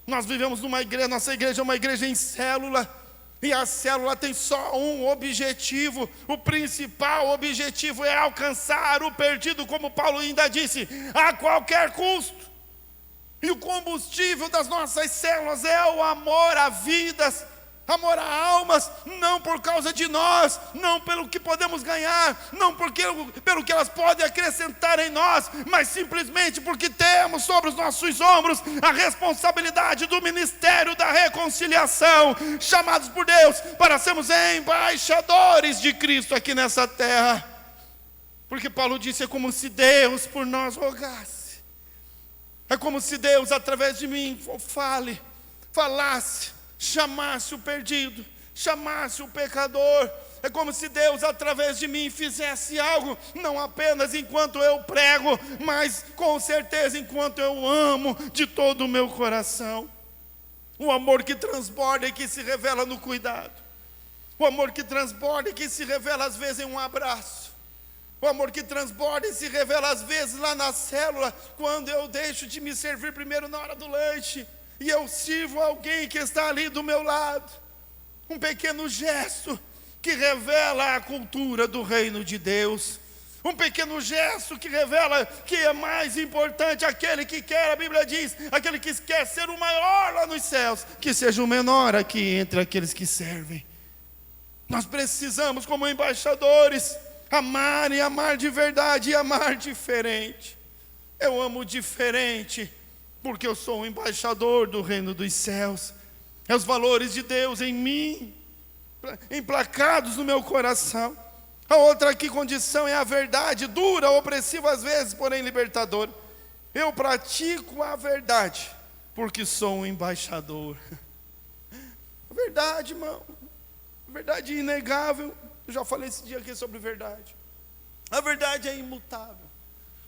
Nós vivemos numa igreja, nossa igreja é uma igreja em célula, e a célula tem só um objetivo, o principal objetivo é alcançar o perdido, como Paulo ainda disse, a qualquer custo. E o combustível das nossas células é o amor a vidas, amor a almas, não por causa de nós, não pelo que podemos ganhar, não pelo que elas podem acrescentar em nós, mas simplesmente porque temos sobre os nossos ombros a responsabilidade do ministério da reconciliação, chamados por Deus para sermos embaixadores de Cristo aqui nessa terra. Porque Paulo disse, é como se Deus por nós rogasse, é como se Deus através de mim falasse, chamasse o perdido, chamasse o pecador. É como se Deus através de mim fizesse algo, não apenas enquanto eu prego, mas com certeza enquanto eu amo de todo o meu coração. O amor que transborda e que se revela no cuidado, o amor que transborda e que se revela às vezes em um abraço, o amor que transborda e se revela às vezes lá na célula, quando eu deixo de me servir primeiro na hora do lanche e eu sirvo alguém que está ali do meu lado. Um pequeno gesto que revela a cultura do reino de Deus. Um pequeno gesto que revela que é mais importante aquele que quer, a Bíblia diz, aquele que quer ser o maior lá nos céus, que seja o menor aqui entre aqueles que servem. Nós precisamos, como embaixadores, amar e amar de verdade e amar diferente. Eu amo diferente porque eu sou um embaixador do reino dos céus. É os valores de Deus em mim, emplacados no meu coração. A outra aqui condição é a verdade, dura, opressiva às vezes, porém libertadora. Eu pratico a verdade, porque sou um embaixador. A verdade, irmão, a verdade é inegável. Eu já falei esse dia aqui sobre verdade. A verdade é imutável.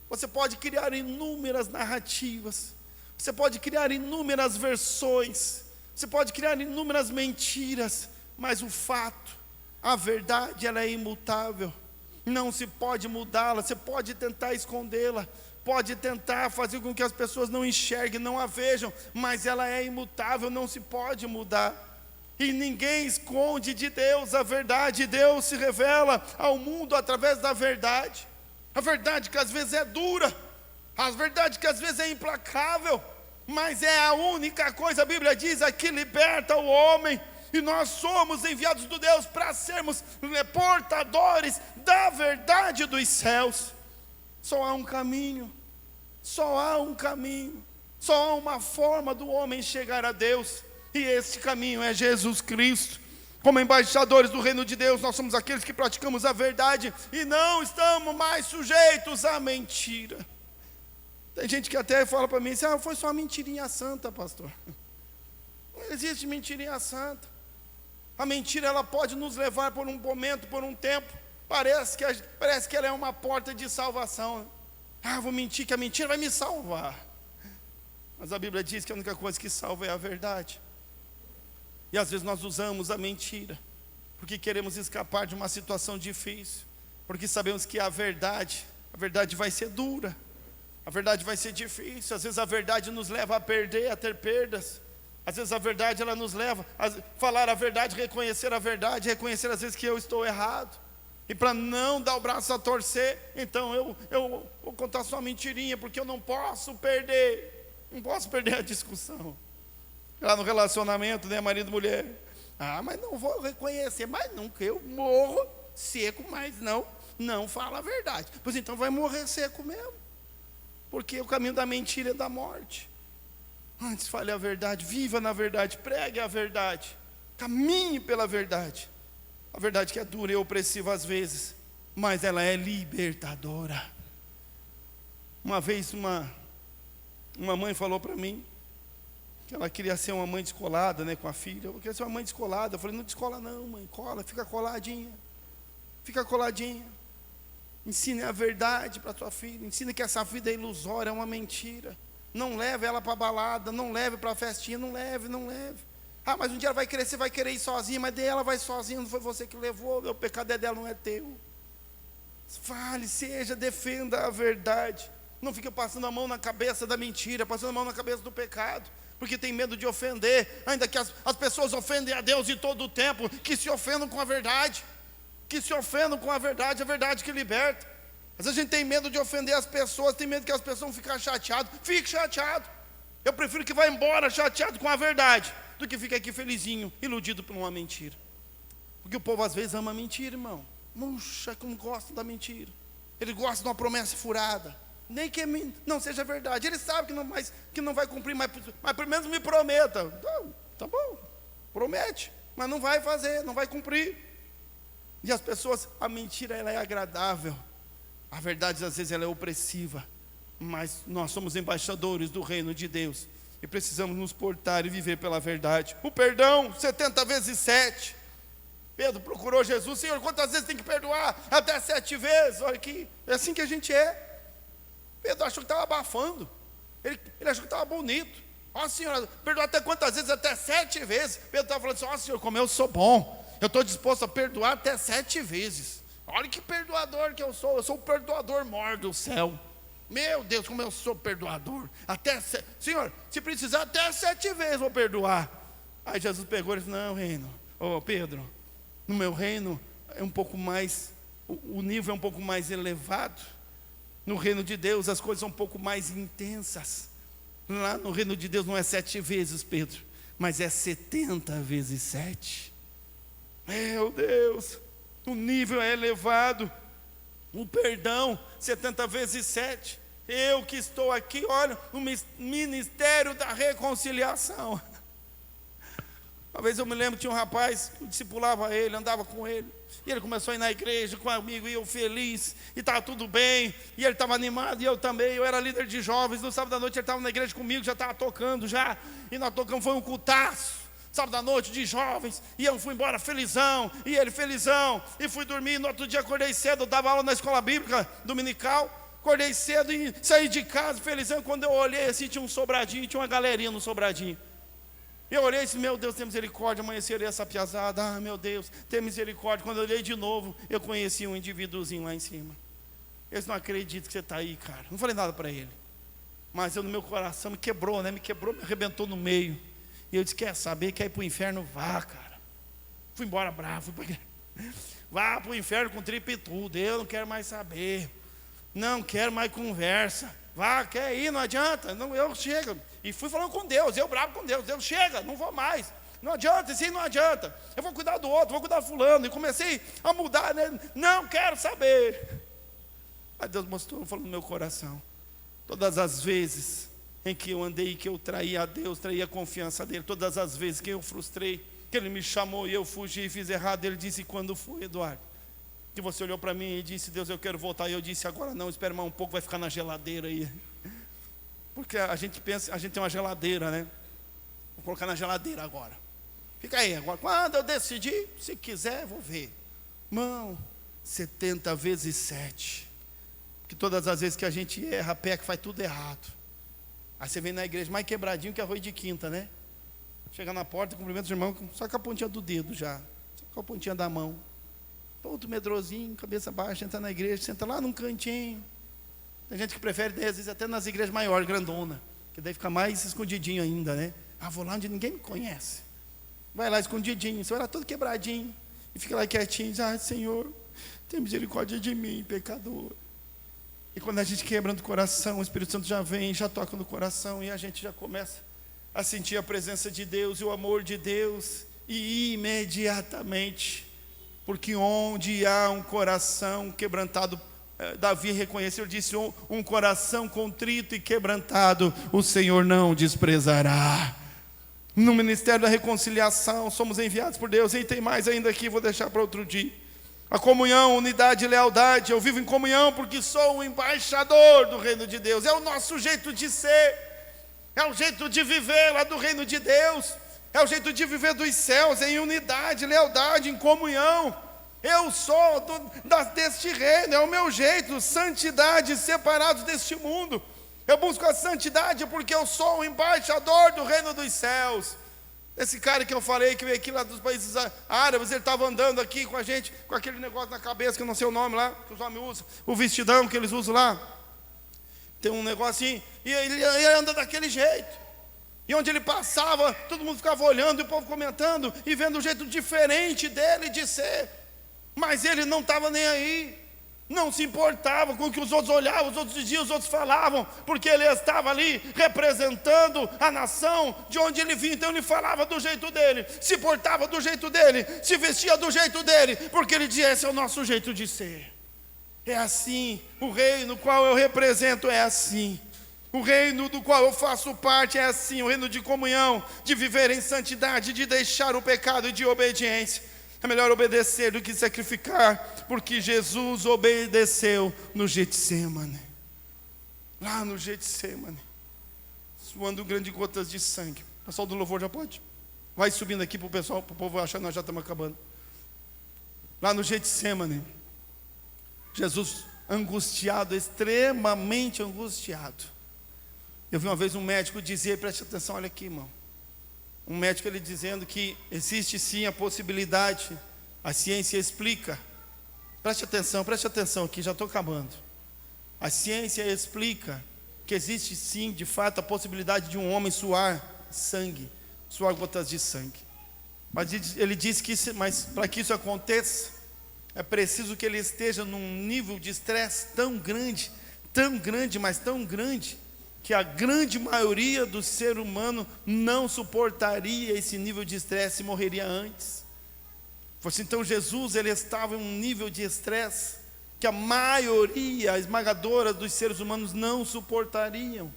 Você pode criar inúmeras narrativas, você pode criar inúmeras versões, você pode criar inúmeras mentiras, mas o fato, a verdade, ela é imutável, não se pode mudá-la. Você pode tentar escondê-la, pode tentar fazer com que as pessoas não enxerguem, não a vejam, mas ela é imutável, não se pode mudar. E ninguém esconde de Deus a verdade. Deus se revela ao mundo através da verdade. A verdade que às vezes é dura, a verdade que às vezes é implacável, mas é a única coisa, a Bíblia diz, que liberta o homem. E nós somos enviados do Deus para sermos portadores da verdade dos céus. Só há um caminho, só há um caminho, só há uma forma do homem chegar a Deus, e esse caminho é Jesus Cristo. Como embaixadores do reino de Deus, nós somos aqueles que praticamos a verdade e não estamos mais sujeitos à mentira. Tem gente que até fala para mim assim: foi só uma mentirinha santa, pastor. Não existe mentirinha santa. A mentira, ela pode nos levar por um momento, por um tempo. Parece que ela é uma porta de salvação. Vou mentir que a mentira vai me salvar. Mas a Bíblia diz que a única coisa que salva é a verdade. E às vezes nós usamos a mentira porque queremos escapar de uma situação difícil, porque sabemos que a verdade vai ser dura, a verdade vai ser difícil. Às vezes a verdade nos leva a perder, a ter perdas. Às vezes a verdade, ela nos leva a falar a verdade, reconhecer a verdade, reconhecer às vezes que eu estou errado. E para não dar o braço a torcer, então eu vou contar só uma mentirinha, porque eu não posso perder a discussão. Lá no relacionamento, né, marido e mulher. Mas não vou reconhecer mais nunca, eu morro seco, mas não fala a verdade. Pois então vai morrer seco mesmo, porque o caminho da mentira é da morte. Antes fale a verdade, viva na verdade, pregue a verdade, caminhe pela verdade. A verdade que é dura e opressiva às vezes, mas ela é libertadora. Uma vez uma mãe falou para mim que ela queria ser uma mãe descolada, né, com a filha. Eu queria ser uma mãe descolada. Eu falei: não descola não, mãe, cola, fica coladinha. Ensine a verdade para a tua filha, ensine que essa vida é ilusória, é uma mentira. Não leve ela para a balada, não leve para a festinha, não leve. Mas um dia ela vai crescer, vai querer ir sozinha, mas daí ela vai sozinha, não foi você que levou, o pecado é dela, não é teu. Fale, defenda a verdade. Não fique passando a mão na cabeça da mentira, passando a mão na cabeça do pecado, porque tem medo de ofender, ainda que as pessoas ofendem a Deus de todo o tempo, que se ofendam com a verdade, a verdade que liberta. Às vezes a gente tem medo de ofender as pessoas, tem medo que as pessoas vão ficar chateadas. Fique chateado. Eu prefiro que vá embora chateado com a verdade, do que fique aqui felizinho, iludido por uma mentira. Porque o povo às vezes ama a mentira, irmão. Puxa, como gosta da mentira. Ele gosta de uma promessa furada, nem que não seja verdade. Ele sabe que não vai cumprir, mas pelo menos me prometa. Tá bom, promete, mas não vai fazer, não vai cumprir. E as pessoas, a mentira, ela é agradável. A verdade às vezes ela é opressiva, mas nós somos embaixadores do reino de Deus e precisamos nos portar e viver pela verdade. O perdão, 70 vezes 7. Pedro procurou Jesus: Senhor, quantas vezes tem que perdoar? Até 7 vezes. Olha aqui, é assim que a gente é. Pedro achou que estava abafando, ele achou que estava bonito. Senhor, perdoar até quantas vezes? Até 7 vezes. Pedro estava falando assim: Senhor, como eu sou bom, eu estou disposto a perdoar até 7 vezes. Olha que perdoador que eu sou o perdoador maior do céu. Meu Deus, como eu sou perdoador. Senhor, se precisar até 7 vezes vou perdoar. Aí Jesus pegou e disse: não, reino, Pedro, no meu reino é um pouco mais, o nível é um pouco mais elevado. No reino de Deus as coisas são um pouco mais intensas. Lá no reino de Deus não é 7 vezes, Pedro, mas é 70 vezes 7. Meu Deus, o nível é elevado. O perdão, 70 vezes 7. Eu que estou aqui, olha, no ministério da reconciliação. Uma vez eu me lembro, tinha um rapaz, eu discipulava ele, andava com ele, e ele começou a ir na igreja comigo, e eu feliz, e estava tudo bem, e ele estava animado, e eu também. Eu era líder de jovens. No sábado à noite ele estava na igreja comigo, já estava tocando já, e nós tocamos, foi um cultaço, sábado à noite de jovens, e eu fui embora felizão, e ele felizão, e fui dormir. No outro dia acordei cedo, eu dava aula na escola bíblica dominical, Acordei cedo e saí de casa, felizão. Quando eu olhei assim, tinha um sobradinho, tinha uma galerinha no sobradinho. Eu olhei e disse, meu Deus, tem misericórdia, amanhecer essa piazada. Ah, meu Deus, tem misericórdia. Quando eu olhei de novo, eu conheci um indivíduozinho lá em cima. Eu disse, não acredito que você está aí, cara. Não falei nada para ele. Mas eu no meu coração me quebrou, né? Me quebrou, me arrebentou no meio. E eu disse, quer saber, quer ir para o inferno? Vá, cara. Fui embora bravo. Vá para o inferno com tripa e tudo. Eu não quero mais saber. Não quero mais conversa. Vá, quer ir, não adianta. Não, eu chego. E fui falando com Deus, eu bravo com Deus. Deus, chega, não vou mais. Não adianta, isso aí não adianta. Eu vou cuidar do outro, vou cuidar do fulano. E comecei a mudar, né? Não quero saber. Aí Deus mostrou, falou no meu coração. Todas as vezes em que eu andei, que eu traía a Deus, traía a confiança dele. Todas as vezes que eu frustrei, que ele me chamou e eu fugi e fiz errado. Ele disse, quando foi, Eduardo? Que você olhou para mim e disse, Deus, eu quero voltar. E eu disse, agora não, espera mais um pouco, vai ficar na geladeira aí. Porque a gente pensa, a gente tem uma geladeira, né? Vou colocar na geladeira agora. Fica aí, agora, quando eu decidir, se quiser, vou ver. Irmão, 70 vezes 7. Porque todas as vezes que a gente erra, peca, faz tudo errado. Aí você vem na igreja mais quebradinho que arroz de quinta, né? Chega na porta, cumprimenta os irmãos, só com a pontinha do dedo já. Só com a pontinha da mão. Todo medrosinho, cabeça baixa, entra na igreja, senta lá num cantinho. Tem gente que prefere, às vezes, até nas igrejas maiores, grandona, que daí fica mais escondidinho ainda, né? Ah, vou lá onde ninguém me conhece. Vai lá escondidinho, você vai lá todo quebradinho, e fica lá quietinho, diz, ah, Senhor, tem misericórdia de mim, pecador. E quando a gente quebra no coração, o Espírito Santo já vem, já toca no coração, e a gente já começa a sentir a presença de Deus e o amor de Deus, e imediatamente, porque onde há um coração quebrantado, Davi reconheceu, disse, um coração contrito e quebrantado, o Senhor não desprezará. No ministério da reconciliação, somos enviados por Deus, e tem mais ainda aqui, vou deixar para outro dia. A comunhão, unidade e lealdade. Eu vivo em comunhão porque sou um embaixador do reino de Deus. É o nosso jeito de ser, é o jeito de viver lá do reino de Deus, é o jeito de viver dos céus, em unidade, lealdade, em comunhão. Eu sou deste reino, é o meu jeito, santidade, separados deste mundo. Eu busco a santidade porque eu sou um embaixador do reino dos céus. Esse cara que eu falei, que veio aqui lá dos países árabes, ele estava andando aqui com a gente, com aquele negócio na cabeça, que eu não sei o nome lá, que os homens usam, o vestidão que eles usam lá. Tem um negocinho, e ele anda daquele jeito. E onde ele passava, todo mundo ficava olhando, e o povo comentando, e vendo um jeito diferente dele de ser. Mas ele não estava nem aí. Não se importava com o que os outros olhavam, os outros diziam, os outros falavam, porque ele estava ali representando a nação de onde ele vinha. Então ele falava do jeito dele, se portava do jeito dele, se vestia do jeito dele, porque ele dizia, esse é o nosso jeito de ser. É assim, o reino no qual eu represento é assim. O reino do qual eu faço parte é assim, o reino de comunhão, de viver em santidade, de deixar o pecado e de obediência. É melhor obedecer do que sacrificar, porque Jesus obedeceu no Getsemane. Lá no Getsemane, suando grandes gotas de sangue. O pessoal do louvor já pode? Vai subindo aqui para o pessoal, para o povo achar que nós já estamos acabando. Lá no Getsemane, Jesus angustiado, extremamente angustiado. Eu vi uma vez um médico dizer, preste atenção, olha aqui, irmão. Um médico ele dizendo que existe sim a possibilidade, a ciência explica. Preste atenção aqui, já estou acabando. A ciência explica que existe sim, de fato, a possibilidade de um homem suar sangue, suar gotas de sangue. Mas ele diz que, mas para que isso aconteça, é preciso que ele esteja num nível de estresse tão grande, mas tão grande, que a grande maioria do ser humano não suportaria esse nível de estresse e morreria antes. Então Jesus ele estava em um nível de estresse que a maioria, a esmagadora dos seres humanos não suportariam,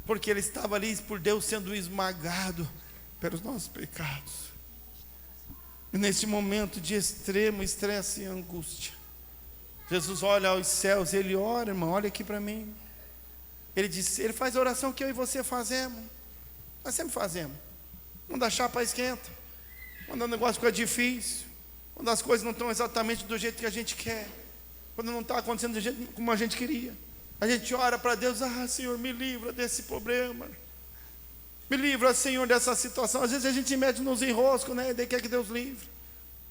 porque ele estava ali por Deus sendo esmagado pelos nossos pecados. E nesse momento de extremo estresse e angústia, Jesus olha aos céus, ele ora, irmão, olha aqui para mim. Ele faz a oração que eu e você fazemos. Nós sempre fazemos. Quando a chapa esquenta, quando o negócio fica difícil, quando as coisas não estão exatamente do jeito que a gente quer, quando não está acontecendo do jeito como a gente queria. A gente ora para Deus, Senhor, me livra desse problema. Me livra, Senhor, dessa situação. Às vezes a gente mete nos enroscos, né? Daí quer que Deus livre.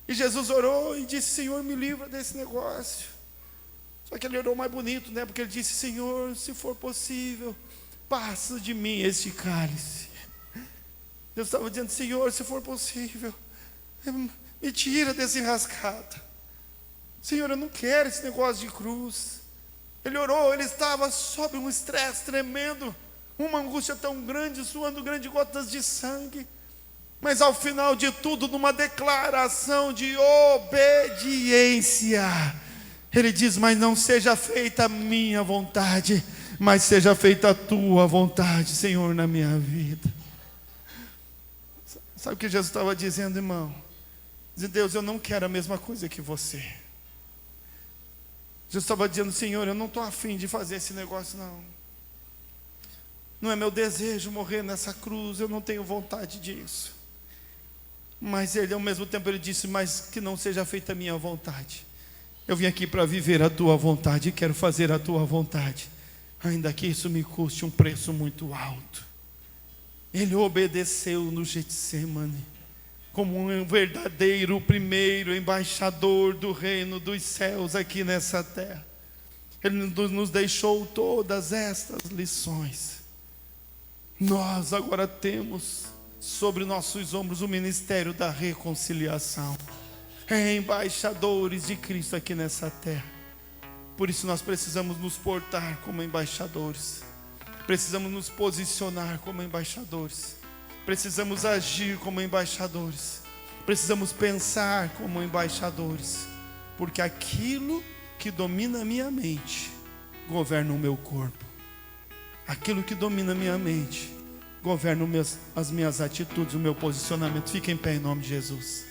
E Jesus orou e disse, Senhor, me livra desse negócio. Só que ele orou mais bonito, né? Porque ele disse, Senhor, se for possível, passa de mim este cálice. Deus estava dizendo, Senhor, se for possível, me tira desse enrascado. Senhor, eu não quero esse negócio de cruz. Ele orou, ele estava sob um estresse tremendo, uma angústia tão grande, suando grandes gotas de sangue. Mas ao final de tudo, numa declaração de obediência, ele diz, mas não seja feita a minha vontade, mas seja feita a tua vontade, Senhor, na minha vida. Sabe o que Jesus estava dizendo, irmão? Dizendo, Deus, eu não quero a mesma coisa que você. Jesus estava dizendo, Senhor, eu não estou afim de fazer esse negócio, não. Não é meu desejo morrer nessa cruz, eu não tenho vontade disso. Mas ele, ao mesmo tempo, ele disse, mas que não seja feita a minha vontade. Eu vim aqui para viver a tua vontade e quero fazer a tua vontade, ainda que isso me custe um preço muito alto. Ele obedeceu no Getsemane, como um verdadeiro primeiro embaixador do reino dos céus aqui nessa terra. Ele nos deixou todas estas lições. Nós agora temos sobre nossos ombros o ministério da reconciliação, embaixadores de Cristo aqui nessa terra. Por isso nós precisamos nos portar como embaixadores, precisamos nos posicionar como embaixadores, precisamos agir como embaixadores, precisamos pensar como embaixadores, porque aquilo que domina a minha mente governa o meu corpo. Aquilo que domina a minha mente governa as minhas atitudes, o meu posicionamento. Fica em pé em nome de Jesus.